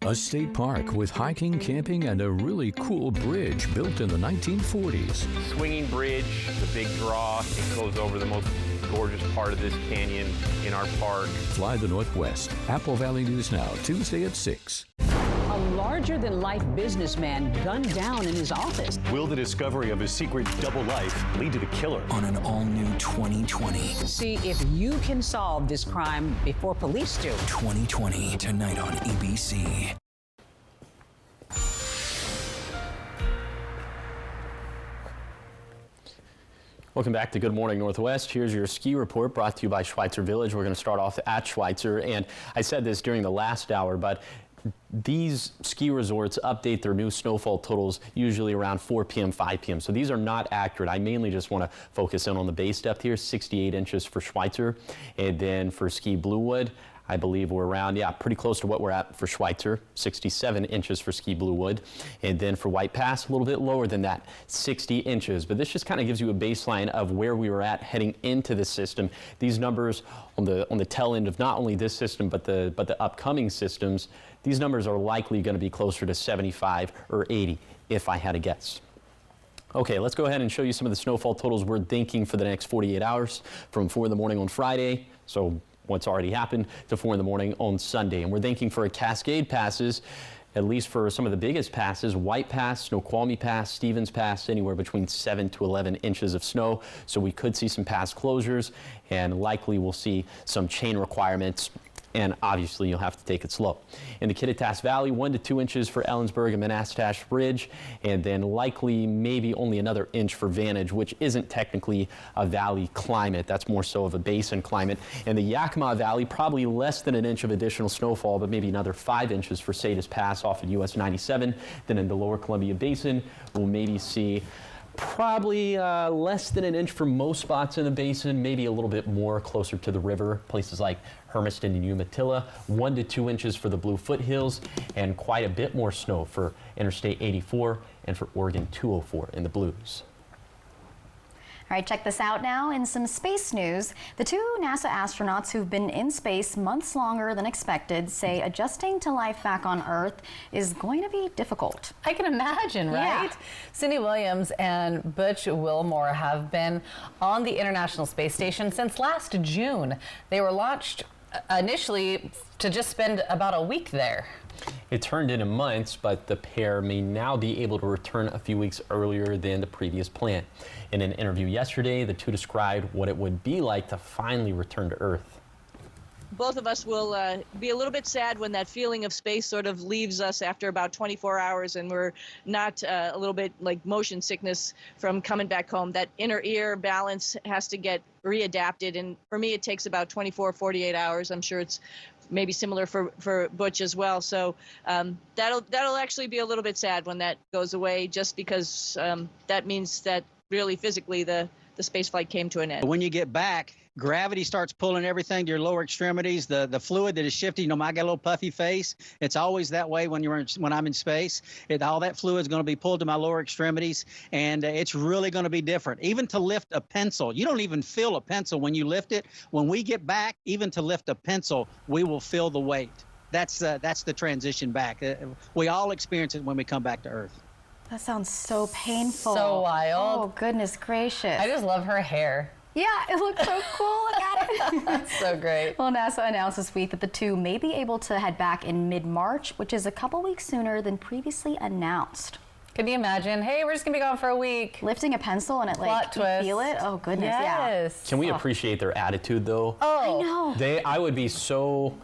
A state park with hiking, camping, and a really cool bridge built in the 1940s. Swinging bridge, the big draw. It goes over the most gorgeous part of this canyon in our park. Fly the Northwest. Apple Valley News Now, Tuesday at 6. A larger-than-life businessman gunned down in his office. Will the discovery of his secret double life lead to the killer? On an all-new 2020. See if you can solve this crime before police do. 2020, tonight on ABC. Welcome back to Good Morning Northwest. Here's your ski report brought to you by Schweitzer Village. We're going to start off at Schweitzer, and I said this during the last hour, but these ski resorts update their new snowfall totals usually around 4 p.m., 5 p.m. So these are not accurate. I mainly just want to focus in on the base depth here, 68 inches for Schweitzer. And then for Ski Bluewood, I believe we're around, pretty close to what we're at for Schweitzer, 67 inches for Ski Bluewood. And then for White Pass, a little bit lower than that, 60 inches. But this just kind of gives you a baseline of where we were at heading into the system. These numbers on the tail end of not only this system, but the upcoming systems, these numbers are likely going to be closer to 75 or 80, if I had to guess. Okay, let's go ahead and show you some of the snowfall totals we're thinking for the next 48 hours from 4 in the morning on Friday. So what's already happened to 4 in the morning on Sunday. And we're thinking for a Cascade passes, at least for some of the biggest passes, White Pass, Snoqualmie Pass, Stevens Pass, anywhere between 7 to 11 inches of snow. So we could see some pass closures, and likely we'll see some chain requirements. And obviously you'll have to take it slow. In the Kittitas Valley, 1 to 2 inches for Ellensburg and Manastash Ridge, and then likely maybe only another inch for Vantage, which isn't technically a valley climate. That's more so of a basin climate. In the Yakima Valley, probably less than an inch of additional snowfall, but maybe another 5 inches for Sadish Pass off of US 97. Then in the Lower Columbia Basin, we'll maybe see probably less than an inch for most spots in the basin, maybe a little bit more closer to the river, places like Hermiston and Umatilla, 1 to 2 inches for the Blue Foothills, and quite a bit more snow for Interstate 84 and for Oregon 204 in the Blues. All right, check this out now. In some space news, the 2 NASA astronauts who've been in space months longer than expected say adjusting to life back on Earth is going to be difficult. I can imagine, right? Yeah. Cindy Williams and Butch Wilmore have been on the International Space Station since last June. They were launched initially to just spend about a week there. It turned into months, but the pair may now be able to return a few weeks earlier than the previous plan. In an interview yesterday, the 2 described what it would be like to finally return to Earth. Both of us will be a little bit sad when that feeling of space sort of leaves us after about 24 hours and we're not a little bit like motion sickness from coming back home. That inner ear balance has to get readapted, and for me it takes about 24, 48 hours. I'm sure it's maybe similar for Butch as well. So that'll actually be a little bit sad when that goes away, just because that means that really physically the space flight came to an end. When you get back, gravity starts pulling everything to your lower extremities. The fluid that is shifting, you know, I got a little puffy face. It's always that way when I'm in space. All that fluid is going to be pulled to my lower extremities, and it's really going to be different. Even to lift a pencil, you don't even feel a pencil when you lift it. When we get back, even to lift a pencil, we will feel the weight. That's the transition back. We all experience it when we come back to Earth. That sounds so painful. So wild. Oh, goodness gracious. I just love her hair. Yeah, it looks so cool. Look at it. That's so great. Well, NASA announced this week that the 2 may be able to head back in mid-March, which is a couple weeks sooner than previously announced. Can you imagine? Hey, we're just gonna be gone for a week. Lifting a pencil and it Plot you twist. feel it? Oh, goodness, yes. Can we appreciate their attitude, though? Oh, I know. I would be so,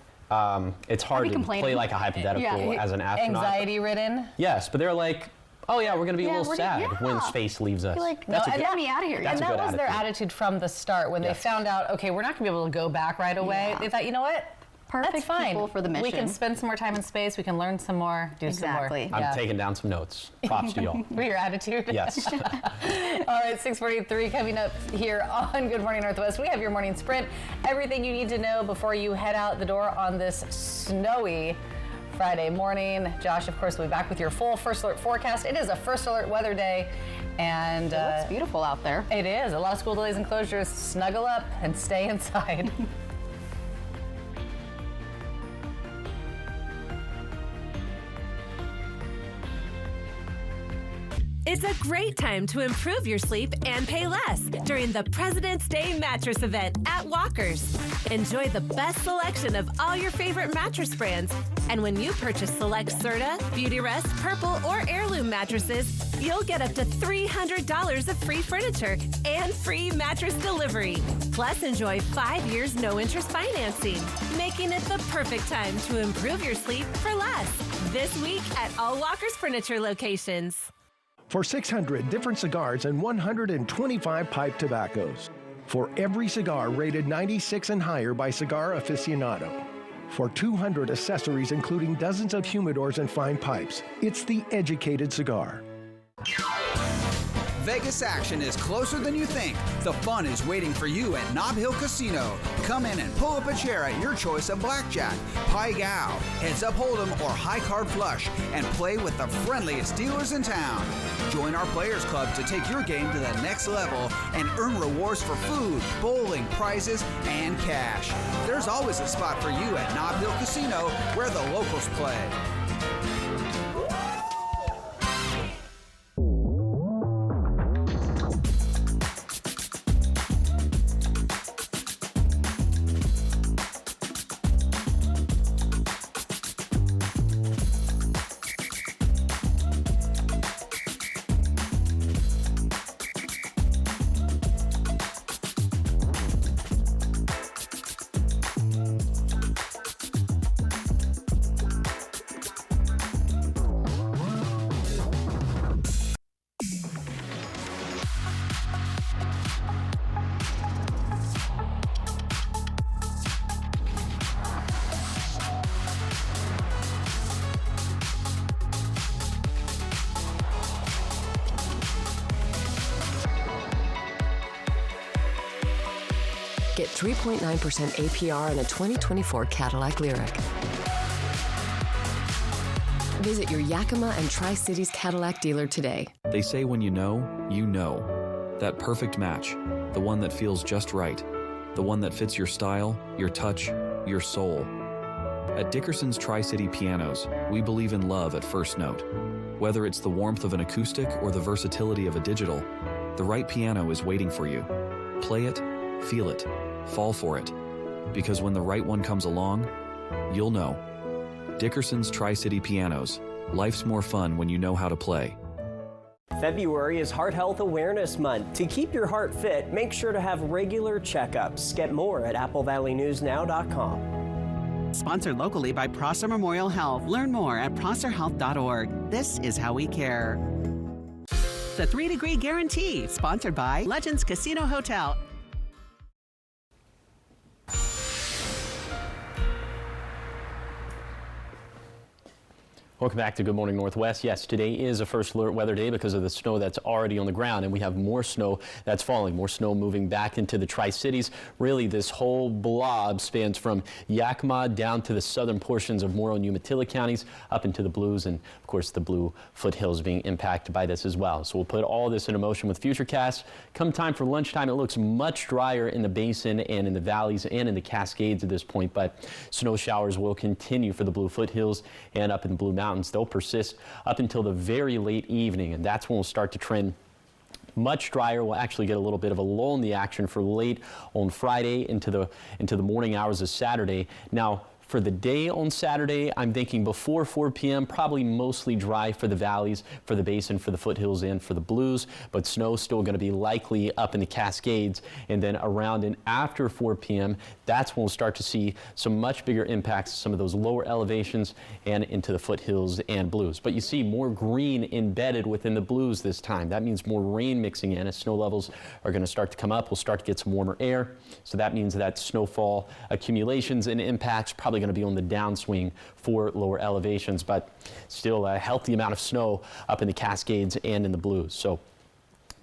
it's hard to play like a hypothetical as an astronaut. Anxiety-ridden. Yes, but they're like, oh yeah, we're going to be a little sad when space leaves us. Like, That's a good, get me out of here. That's And a that good was their attitude. attitude from the start. When they found out, okay, we're not going to be able to go back right away, they thought, you know what? Perfect That's fine. people for the mission. We can spend some more time in space. We can learn some more, do some more. I'm taking down some notes. Props to y'all. For your attitude? Yes. All right, 6:43 coming up here on Good Morning Northwest. We have your morning sprint. Everything you need to know before you head out the door on this snowy Friday morning. Josh, of course, will be back with your full First Alert forecast. It is a First Alert weather day, and it looks beautiful out there. It is. A lot of school delays and closures. Snuggle up and stay inside. It's a great time to improve your sleep and pay less during the President's Day mattress event at Walker's. Enjoy the best selection of all your favorite mattress brands. And when you purchase select Serta, Beautyrest, Purple, or Heirloom mattresses, you'll get up to $300 of free furniture and free mattress delivery. Plus, enjoy 5 years no-interest financing, making it the perfect time to improve your sleep for less. This week at all Walker's Furniture locations. For 600 different cigars and 125 pipe tobaccos. For every cigar rated 96 and higher by Cigar Aficionado. For 200 accessories including dozens of humidors and fine pipes. It's the educated cigar. Vegas action is closer than you think. The fun is waiting for you at Nob Hill Casino. Come in and pull up a chair at your choice of blackjack, pai gow, heads up hold'em, or high card flush, and play with the friendliest dealers in town. Join our Players Club to take your game to the next level and earn rewards for food, bowling, prizes, and cash. There's always a spot for you at Nob Hill Casino, where the locals play. Get 3.9% APR on a 2024 Cadillac Lyriq. Visit your Yakima and Tri-Cities Cadillac dealer today. They say when you know. That perfect match. The one that feels just right. The one that fits your style, your touch, your soul. At Dickerson's Tri-City Pianos, we believe in love at first note. Whether it's the warmth of an acoustic or the versatility of a digital, the right piano is waiting for you. Play it, feel it, fall for it. Because when the right one comes along, you'll know. Dickerson's Tri-City Pianos. Life's more fun when you know how to play. February is Heart Health Awareness Month. To keep your heart fit, make sure to have regular checkups. Get more at applevalleyNewsNow.com. Sponsored locally by Prosser Memorial Health. Learn more at prosserhealth.org. This is how we care. The 3 Degree Guarantee, sponsored by Legends Casino Hotel. Welcome back to Good Morning Northwest. Yes, today is a first alert weather day because of the snow that's already on the ground, and we have more snow that's falling, more snow moving back into the Tri-Cities. Really, this whole blob spans from Yakima down to the southern portions of Morrow and Umatilla counties up into the Blues, and of course the Blue foothills being impacted by this as well. So we'll put all this into motion with Futurecast. Come time for lunchtime, it looks much drier in the basin and in the valleys and in the Cascades at this point, but snow showers will continue for the Blue foothills and up in the Blue Mountains. They'll persist up until the very late evening, and that's when we'll start to trend much drier. We'll actually get a little bit of a lull in the action for late on Friday into the morning hours of Saturday. Now, for the day on Saturday, I'm thinking before 4 p.m., probably mostly dry for the valleys, for the basin, for the foothills, and for the Blues, but snow still going to be likely up in the Cascades. And then around and after 4 p.m., that's when we'll start to see some much bigger impacts, some of those lower elevations and into the foothills and Blues. But you see more green embedded within the Blues this time. That means more rain mixing in as snow levels are going to start to come up. We'll start to get some warmer air. So that means that snowfall accumulations and impacts probably going to be on the downswing for lower elevations, but still a healthy amount of snow up in the Cascades and in the Blues. So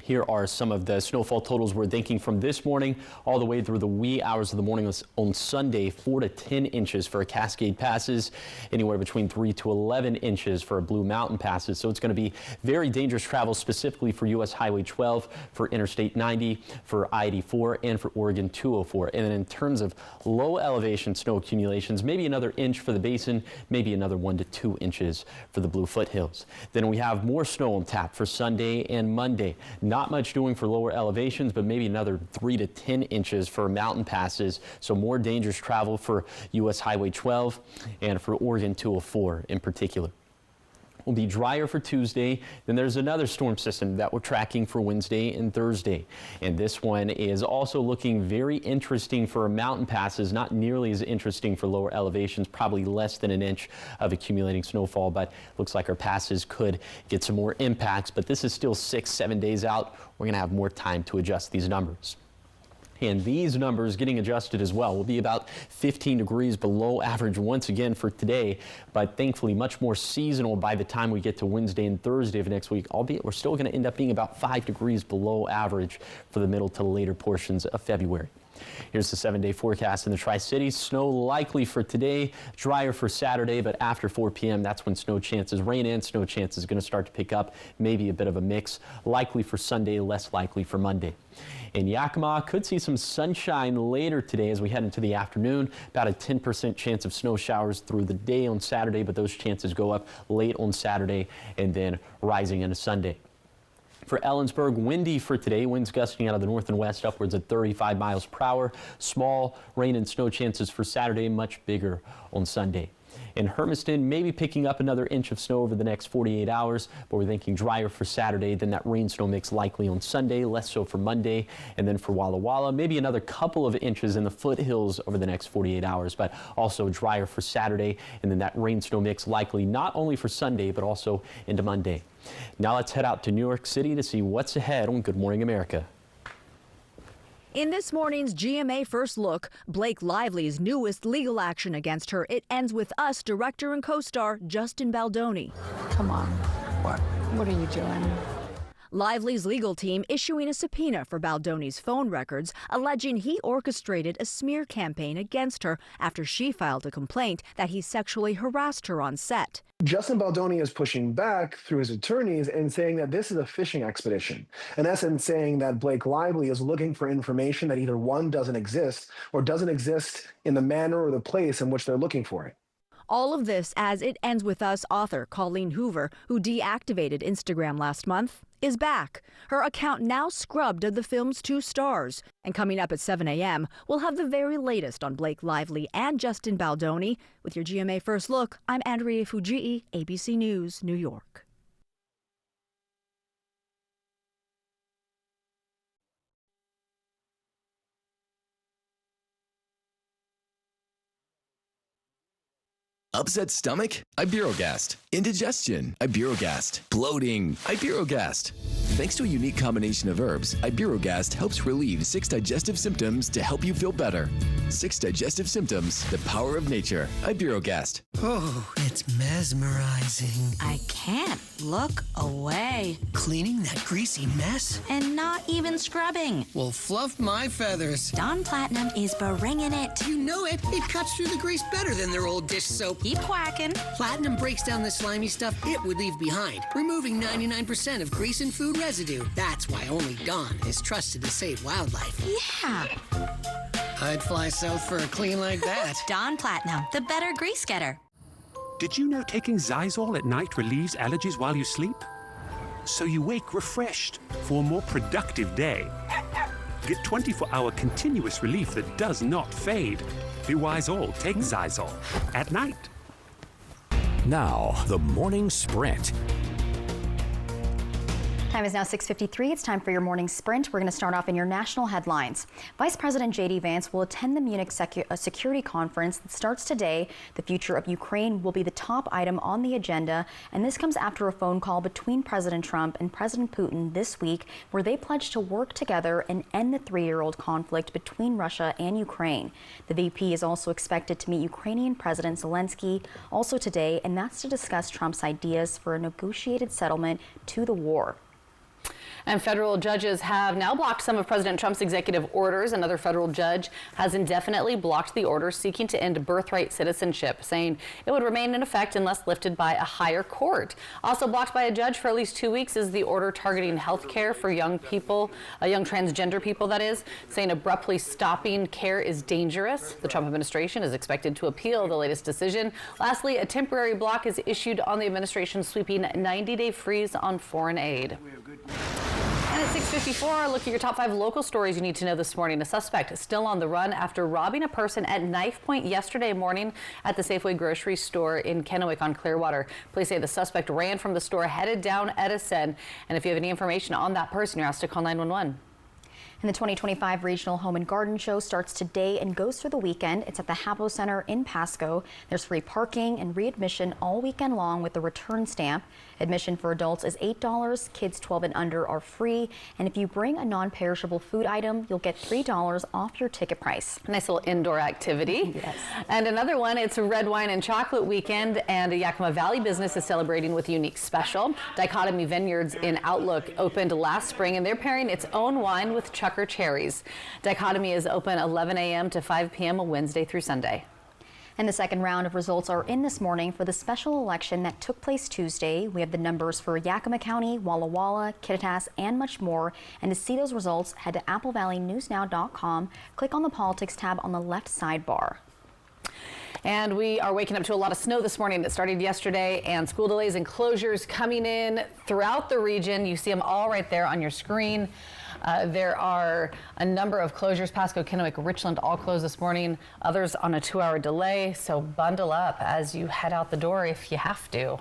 here are some of the snowfall totals we're thinking from this morning all the way through the wee hours of the morning on Sunday. 4 to 10 inches for Cascade passes, anywhere between 3 to 11 inches for Blue Mountain passes. So it's going to be very dangerous travel specifically for US Highway 12, for Interstate 90, for I-84, and for Oregon 204. And then in terms of low elevation snow accumulations, maybe another inch for the basin, maybe another 1 to 2 inches for the Blue foothills. Then we have more snow on tap for Sunday and Monday. Not much doing for lower elevations, but maybe another 3 to 10 inches for mountain passes. So more dangerous travel for US Highway 12 and for Oregon 204 in particular. Will be drier for Tuesday. Then there's another storm system that we're tracking for Wednesday and Thursday. And this one is also looking very interesting for mountain passes, not nearly as interesting for lower elevations, probably less than an inch of accumulating snowfall, but looks like our passes could get some more impacts. But this is still 6-7 days out. We're going to have more time to adjust these numbers. And these numbers getting adjusted as well. Will be about 15 degrees below average once again for today, but thankfully much more seasonal by the time we get to Wednesday and Thursday of next week, albeit we're still going to end up being about 5 degrees below average for the middle to later portions of February. Here's the 7-day forecast in the Tri-Cities. Snow likely for today, drier for Saturday, but after 4 p.m. that's when snow chances, rain and snow chances, going to start to pick up. Maybe a bit of a mix. Likely for Sunday, less likely for Monday. In Yakima, could see some sunshine later today as we head into the afternoon. About a 10% chance of snow showers through the day on Saturday, but those chances go up late on Saturday and then rising into Sunday. For Ellensburg, windy for today. Winds gusting out of the north and west upwards at 35 miles per hour. Small rain and snow chances for Saturday, much bigger on Sunday. In Hermiston, maybe picking up another inch of snow over the next 48 hours, but we're thinking drier for Saturday, then that rain-snow mix likely on Sunday, less so for Monday. And then for Walla Walla, maybe another couple of inches in the foothills over the next 48 hours, but also drier for Saturday. And then that rain-snow mix likely not only for Sunday, but also into Monday. Now let's head out to New York City to see what's ahead on Good Morning America. In this morning's GMA First Look, Blake Lively's newest legal action against her. It ends with Us director and co-star Justin Baldoni. Come on. What? What are you doing? Lively's legal team issuing a subpoena for Baldoni's phone records, alleging he orchestrated a smear campaign against her after she filed a complaint that he sexually harassed her on set. Justin Baldoni is pushing back through his attorneys and saying that this is a fishing expedition. In essence, saying that Blake Lively is looking for information that either one, doesn't exist, or doesn't exist in the manner or the place in which they're looking for it. All of this as It Ends With Us author Colleen Hoover, who deactivated Instagram last month, is back. Her account now scrubbed of the film's 2 stars. And coming up at 7 a.m., we'll have the very latest on Blake Lively and Justin Baldoni. With your GMA First Look, I'm Andrea Fujii, ABC News, New York. Upset stomach? Iberogast. Indigestion? Iberogast. Bloating? Iberogast. Thanks to a unique combination of herbs, Iberogast helps relieve 6 digestive symptoms to help you feel better. 6 digestive symptoms, the power of nature. Iberogast. Oh, it's mesmerizing. I can't look away. Cleaning that greasy mess? And not even scrubbing. Well, fluff my feathers. Dawn Platinum is bringing it. You know it. It cuts through the grease better than their old dish soap. Keep quacking. Platinum breaks down the slimy stuff it would leave behind, removing 99% of grease and food residue. That's why only Dawn is trusted to save wildlife. Yeah. I'd fly south for a clean like that. Dawn Platinum, the better grease getter. Did you know taking Xyzal at night relieves allergies while you sleep? So you wake refreshed for a more productive day. Get 24-hour continuous relief that does not fade. Be wise all, take Xyzal at night. Now, the morning sprint. Time is now 6:53. It's time for your morning sprint. We're going to start off in your national headlines. Vice President J.D. Vance will attend the Munich Security Conference that starts today. The future of Ukraine will be the top item on the agenda, and this comes after a phone call between President Trump and President Putin this week, where they pledged to work together and end the 3-year-old conflict between Russia and Ukraine. The VP is also expected to meet Ukrainian President Zelensky also today, and that's to discuss Trump's ideas for a negotiated settlement to the war. And federal judges have now blocked some of President Trump's executive orders. Another federal judge has indefinitely blocked the order seeking to end birthright citizenship, saying it would remain in effect unless lifted by a higher court. Also blocked by a judge for at least 2 weeks is the order targeting health care for young people, young transgender people, that is, saying abruptly stopping care is dangerous. The Trump administration is expected to appeal the latest decision. Lastly, a temporary block is issued on the administration's sweeping 90-day freeze on foreign aid. And at 6:54, look at your top 5 local stories you need to know this morning. A suspect still on the run after robbing a person at knife point yesterday morning at the Safeway grocery store in Kennewick on Clearwater. Police say the suspect ran from the store, headed down Edison. And if you have any information on that person, you're asked to call 911. And the 2025 Regional Home and Garden Show starts today and goes through the weekend. It's at the Hapo Center in Pasco. There's free parking and readmission all weekend long with the return stamp. Admission for adults is $8. Kids 12 and under are free. And if you bring a non-perishable food item, you'll get $3 off your ticket price. Nice little indoor activity. Yes. And another one, it's Red Wine and Chocolate Weekend, and a Yakima Valley business is celebrating with a unique special. Dichotomy Vineyards in Outlook opened last spring, and they're pairing its own wine with Chucker cherries. Dichotomy is open 11 a.m. to 5 p.m. Wednesday through Sunday. And the second round of results are in this morning for the special election that took place Tuesday. We have the numbers for Yakima County, Walla Walla, Kittitas, and much more. And to see those results, head to applevalleynewsnow.com. Click on the Politics tab on the left sidebar. And we are waking up to a lot of snow this morning. That started yesterday, and school delays and closures coming in throughout the region. You see them all right there on your screen. There are a number of closures. Pasco, Kennewick, Richland all closed this morning. Others on a 2-hour delay. So bundle up as you head out the door if you have to.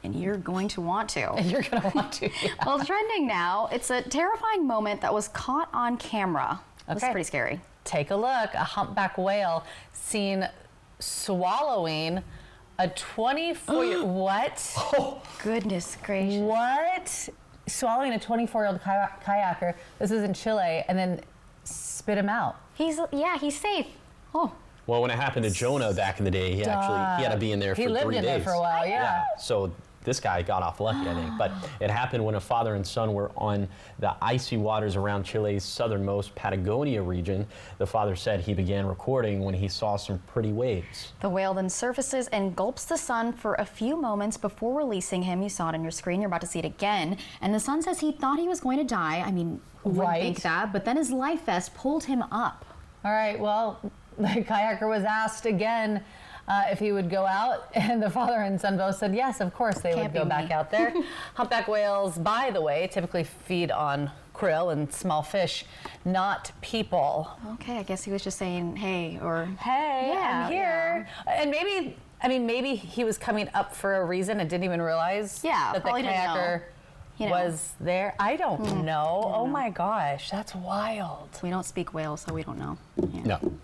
And you're going to want to. And you're going to want to. Yeah. Well, trending now, it's a terrifying moment that was caught on camera. It was pretty scary. Take a look. A humpback whale seen swallowing a 24-year what? Oh, goodness gracious. What? Swallowing a 24-year-old kayaker. This is in Chile, and then spit him out. He's safe. Oh. Well, when it happened to Jonah back in the day, he had to be in there for 3 days. He lived in there for a while, yeah. So this guy got off lucky, I think. But it happened when a father and son were on the icy waters around Chile's southernmost Patagonia region. The father said he began recording when he saw some pretty waves. The whale then surfaces and gulps the son for a few moments before releasing him. You saw it on your screen. You're about to see it again. And the son says he thought he was going to die. I mean, who wouldn't think that? But then his life vest pulled him up. All right, well, the kayaker was asked again if he would go out, and the father and son both said yes, of course they would go back out there. Humpback whales, by the way, typically feed on krill and small fish, not people. Okay, I guess he was just saying, hey, or hey, yeah, I'm here. And maybe he was coming up for a reason and didn't even realize that the kayaker was there. I don't know. Oh my gosh, that's wild. We don't speak whale, so we don't know.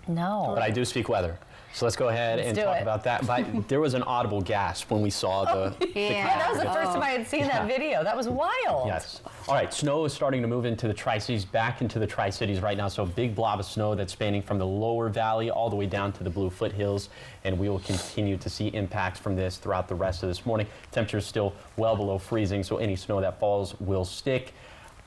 No. But I do speak weather. So let's go ahead and talk about that. But there was an audible gasp when we saw the that was the first time I had seen that video. That was wild. Yes. All right, snow is starting to move into the Tri-Cities, back into the Tri-Cities right now. So a big blob of snow that's spanning from the lower valley all the way down to the Blue Foothills. And we will continue to see impacts from this throughout the rest of this morning. Temperatures still well below freezing, so any snow that falls will stick.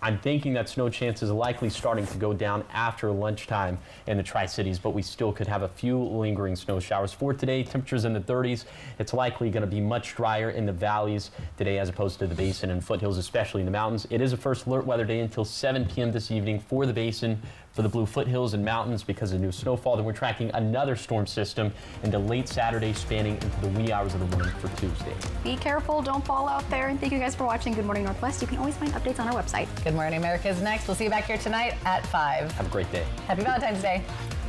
I'm thinking that snow chances are likely starting to go down after lunchtime in the Tri-Cities, but we still could have a few lingering snow showers. For today, temperatures in the 30s. It's likely going to be much drier in the valleys today as opposed to the basin and foothills, especially in the mountains. It is a first alert weather day until 7 p.m. this evening for the basin, for the Blue Foothills and mountains because of new snowfall. Then we're tracking another storm system into late Saturday, spanning into the wee hours of the morning for Tuesday. Be careful, don't fall out there. And thank you guys for watching Good Morning Northwest. You can always find updates on our website. Good Morning America is next. We'll see you back here tonight at 5. Have a great day. Happy Valentine's Day.